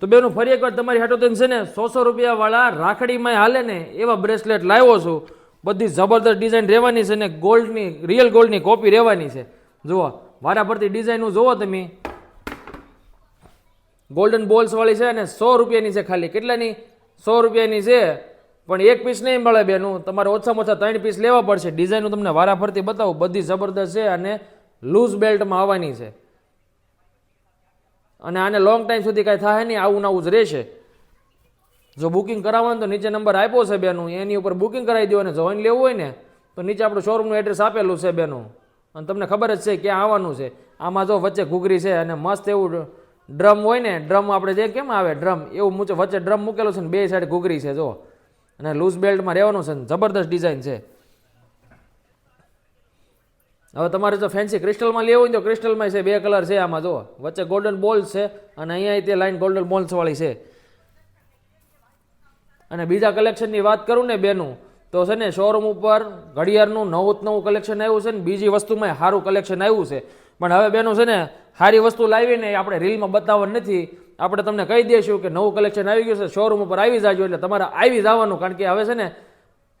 તો બેનું ફરી એકવાર તમારી હાટો છે ને 100 રૂપિયાવાળા રાખડીમાં હાલે ને એવા બ્રેસલેટ લાવ્યો છું. બધી જબરદસ્ત ડિઝાઇન રહેવાની છે ને ગોલ્ડની રિયલ ગોલ્ડની કોપી રહેવાની છે. જુઓ વારા પરથી ડિઝાઇન જુઓ તમે, ગોલ્ડન બોલ્સ વાળી છે અને 100 રૂપિયાની છે. ખાલી કેટલાની? 100 રૂપિયાની છે. પણ એક પીસ નહીં મળે બેનું, તમારે ઓછામાં ઓછા 3 પીસ લેવા પડશે. ડિઝાઇન તમને વારા ફરતી બતાવું, બધી જબરદસ્ત છે અને લૂઝ બેલ્ટમાં આવવાની છે. અને આને લોંગ ટાઈમ સુધી કાંઈ થાય નહીં, આવું આવું જ રહેશે. જો બુકિંગ કરાવવાનું તો નીચે નંબર આપ્યો છે બેનું, એની ઉપર બુકિંગ કરાવી દો. અને જોઈન લેવું હોય ને તો નીચે આપણું શોરૂમનું એડ્રેસ આપેલું છે બેનું, અને તમને ખબર જ છે ક્યાં આવવાનું છે. આમાં જો વચ્ચે ઘૂઘરી છે અને મસ્ત એવું ડ્રમ હોય ને, ડ્રમ આપણે જે કેમ આવે ડ્રમ, એવું વચ્ચે ડ્રમ મૂકેલું છે ને બે સાઈડ ઘૂઘરી છે જો. અને લૂઝ બેલ્ટમાં રહેવાનું છે ને જબરદસ્ત ડિઝાઇન છે. હવે તમારે જો ફેન્સી ક્રિસ્ટલમાં લેવું હોય તો ક્રિસ્ટલમાં છે, 2 કલર છે આમાં જો. વચ્ચે ગોલ્ડન બોલ્સ છે અને અહીંયા તે લાઈન ગોલ્ડન બોલ્સ વાળી છે. અને બીજા કલેક્શનની વાત કરું ને બેનું તો છે ને શોરૂમ ઉપર ઘડિયાળનું નવું કલેક્શન આવ્યું છે ને બીજી વસ્તુમાં સારું કલેક્શન આવ્યું છે. પણ હવે બેનું છે ને સારી વસ્તુ લાવીને આપણે રીલમાં બતાવવાનું નથી. આપણે તમને કહી દઈશું કે નવું કલેક્શન આવી ગયું છે, શોરૂમ ઉપર આવી જાજો. એટલે તમારે આવી જવાનું, કારણ કે હવે છે ને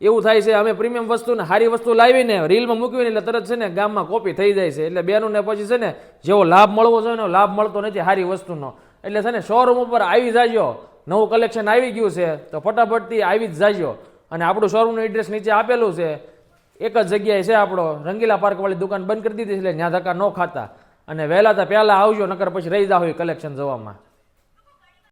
એવું થાય છે અમે પ્રીમિયમ વસ્તુ ને સારી વસ્તુ લાવીને રીલમાં મૂકવીને એટલે તરત છે ને ગામમાં કોપી થઈ જાય છે. એટલે બેનું ને પછી છે ને જેવો લાભ મળવો જોઈએ ને લાભ મળતો નથી સારી વસ્તુનો. એટલે છે ને શોરૂમ ઉપર આવી જાજો, નવું કલેક્શન આવી ગયું છે તો ફટાફટથી આવી જ જાજો. અને આપણું શોરૂમનું એડ્રેસ નીચે આપેલું છે, એક જ જગ્યાએ છે. આપણો રંગીલા પાર્કવાળી દુકાન બંધ કરી દીધી છે એટલે ત્યાં ધક્કા ન ખાતા. અને વહેલા તો પહેલાં આવજો, નકર પછી રહી જાવ કલેક્શન જોવામાં.